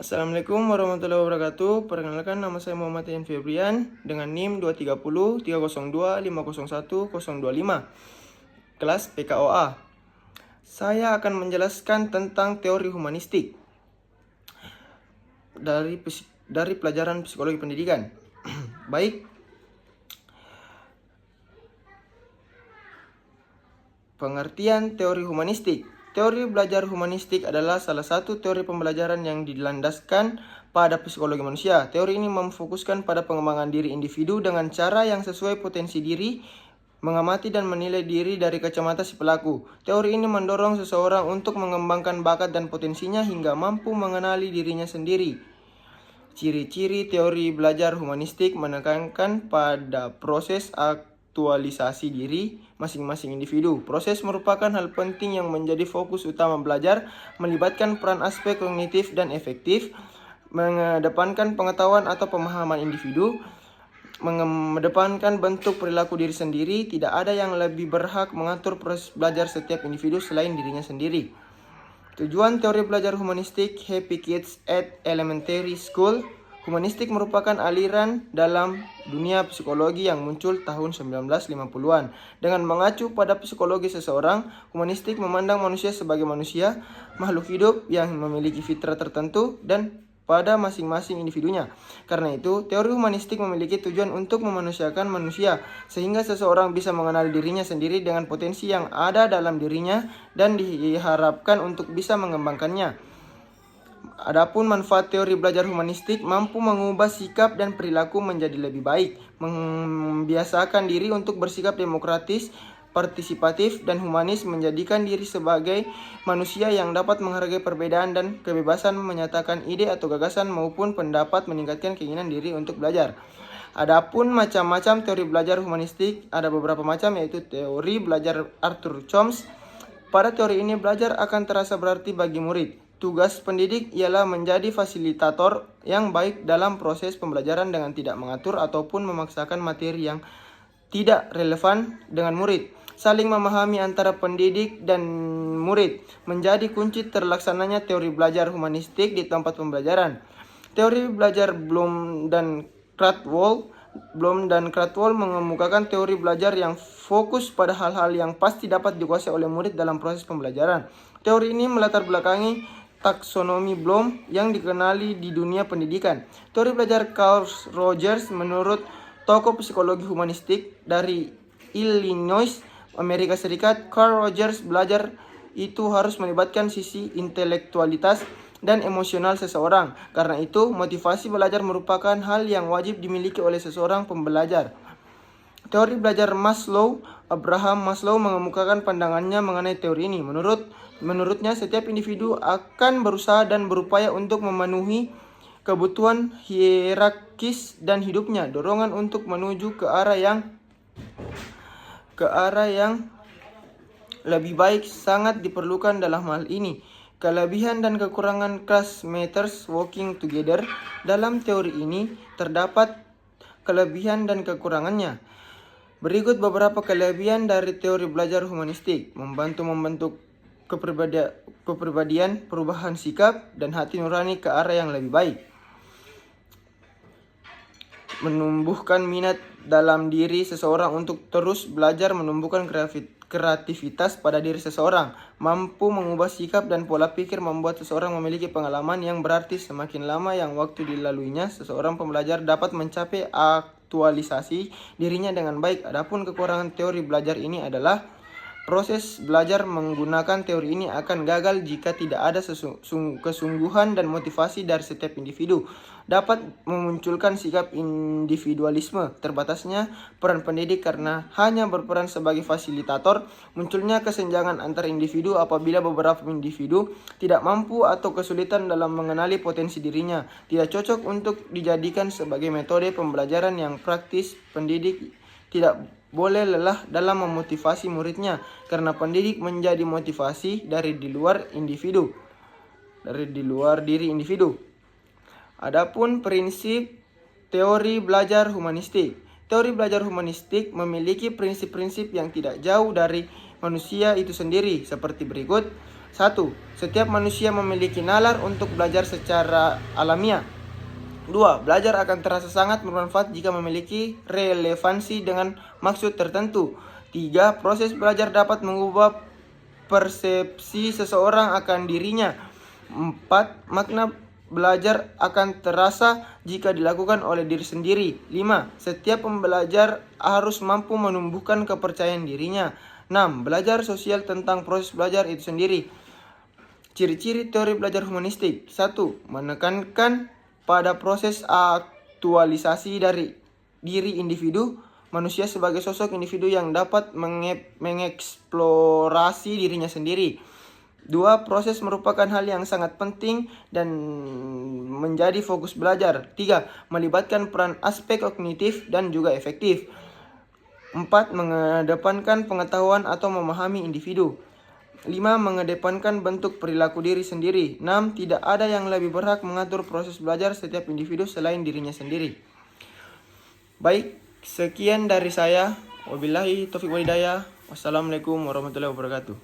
Assalamualaikum warahmatullahi wabarakatuh. Perkenalkan, nama saya Muhammad Ian Febrian dengan NIM 230 302 501 025, kelas PKOA. Saya akan menjelaskan tentang teori humanistik dari pelajaran psikologi pendidikan. Baik. Pengertian teori humanistik. Teori belajar humanistik adalah salah satu teori pembelajaran yang dilandaskan pada psikologi manusia. Teori ini memfokuskan pada pengembangan diri individu dengan cara yang sesuai potensi diri, mengamati dan menilai diri dari kacamata si pelaku. Teori ini mendorong seseorang untuk mengembangkan bakat dan potensinya hingga mampu mengenali dirinya sendiri. Ciri-ciri teori belajar humanistik menekankan pada proses aktualisasi diri masing-masing individu. Proses merupakan hal penting yang menjadi fokus utama belajar, melibatkan peran aspek kognitif dan efektif, mengedepankan pengetahuan atau pemahaman individu, mengedepankan bentuk perilaku diri sendiri. Tidak ada yang lebih berhak mengatur proses belajar setiap individu selain dirinya sendiri. Tujuan teori belajar humanistik. Happy Kids at Elementary School. Humanistik merupakan aliran dalam dunia psikologi yang muncul tahun 1950-an. Dengan mengacu pada psikologi seseorang, humanistik memandang manusia sebagai manusia, makhluk hidup yang memiliki fitrah tertentu dan pada masing-masing individunya. Karena itu, teori humanistik memiliki tujuan untuk memanusiakan manusia, sehingga seseorang bisa mengenal dirinya sendiri dengan potensi yang ada dalam dirinya dan diharapkan untuk bisa mengembangkannya. Adapun manfaat teori belajar humanistik mampu mengubah sikap dan perilaku menjadi lebih baik, membiasakan diri untuk bersikap demokratis, partisipatif, dan humanis, menjadikan diri sebagai manusia yang dapat menghargai perbedaan dan kebebasan menyatakan ide atau gagasan maupun pendapat, meningkatkan keinginan diri untuk belajar. Adapun macam-macam teori belajar humanistik, ada beberapa macam, yaitu teori belajar Arthur Chomsky. Pada teori ini, belajar akan terasa berarti bagi murid. Tugas pendidik ialah menjadi fasilitator yang baik dalam proses pembelajaran dengan tidak mengatur ataupun memaksakan materi yang tidak relevan dengan murid. Saling memahami antara pendidik dan murid menjadi kunci terlaksananya teori belajar humanistik di tempat pembelajaran. Teori belajar Bloom dan Krathwohl mengemukakan teori belajar yang fokus pada hal-hal yang pasti dapat dikuasai oleh murid dalam proses pembelajaran. Teori ini melatar belakangi taksonomi Bloom yang dikenali di dunia pendidikan. Teori belajar Carl Rogers menurut tokoh psikologi humanistik dari Illinois, Amerika Serikat. Carl Rogers belajar itu harus melibatkan sisi intelektualitas dan emosional seseorang. Karena itu, motivasi belajar merupakan hal yang wajib dimiliki oleh seseorang pembelajar. Teori belajar Maslow. Abraham Maslow mengemukakan pandangannya mengenai teori ini. Menurutnya, setiap individu akan berusaha dan berupaya untuk memenuhi kebutuhan hierarkis dan hidupnya. Dorongan untuk menuju ke arah yang lebih baik sangat diperlukan dalam hal ini. Kelebihan dan kekurangan class matters working together. Dalam teori ini terdapat kelebihan dan kekurangannya. Berikut beberapa kelebihan dari teori belajar humanistik. Membantu kepribadian, perubahan sikap, dan hati nurani ke arah yang lebih baik. Menumbuhkan minat dalam diri seseorang untuk terus belajar, menumbuhkan kreativitas pada diri seseorang, mampu mengubah sikap dan pola pikir, membuat seseorang memiliki pengalaman yang berarti. Semakin lama yang waktu dilaluinya, seseorang pembelajar dapat mencapai aktualisasi dirinya dengan baik. Adapun kekurangan teori belajar ini adalah proses belajar menggunakan teori ini akan gagal jika tidak ada kesungguhan dan motivasi dari setiap individu. Dapat memunculkan sikap individualisme, terbatasnya peran pendidik karena hanya berperan sebagai fasilitator, munculnya kesenjangan antar individu apabila beberapa individu tidak mampu atau kesulitan dalam mengenali potensi dirinya. Tidak cocok untuk dijadikan sebagai metode pembelajaran yang praktis. Pendidik tidak boleh lelah dalam memotivasi muridnya, karena pendidik menjadi motivasi dari di luar diri individu. Adapun prinsip teori belajar humanistik. Teori belajar humanistik memiliki prinsip-prinsip yang tidak jauh dari manusia itu sendiri, seperti berikut. 1. Setiap manusia memiliki nalar untuk belajar secara alamiah. 2. Belajar akan terasa sangat bermanfaat jika memiliki relevansi dengan maksud tertentu. 3. Proses belajar dapat mengubah persepsi seseorang akan dirinya. 4. Makna belajar akan terasa jika dilakukan oleh diri sendiri. 5. Setiap pembelajar harus mampu menumbuhkan kepercayaan dirinya. 6. Belajar sosial tentang proses belajar itu sendiri. Ciri-ciri teori belajar humanistik. 1. Menekankan pada proses aktualisasi dari diri individu, manusia sebagai sosok individu yang dapat mengeksplorasi dirinya sendiri. 2. Proses merupakan hal yang sangat penting dan menjadi fokus belajar. 3. Melibatkan peran aspek kognitif dan juga efektif. 4. Mengedepankan pengetahuan atau memahami individu. 5. Mengedepankan bentuk perilaku diri sendiri. 6. Tidak ada yang lebih berhak mengatur proses belajar setiap individu selain dirinya sendiri. Baik, sekian dari saya. Wabillahi taufiq wal hidayah. Wassalamualaikum warahmatullahi wabarakatuh.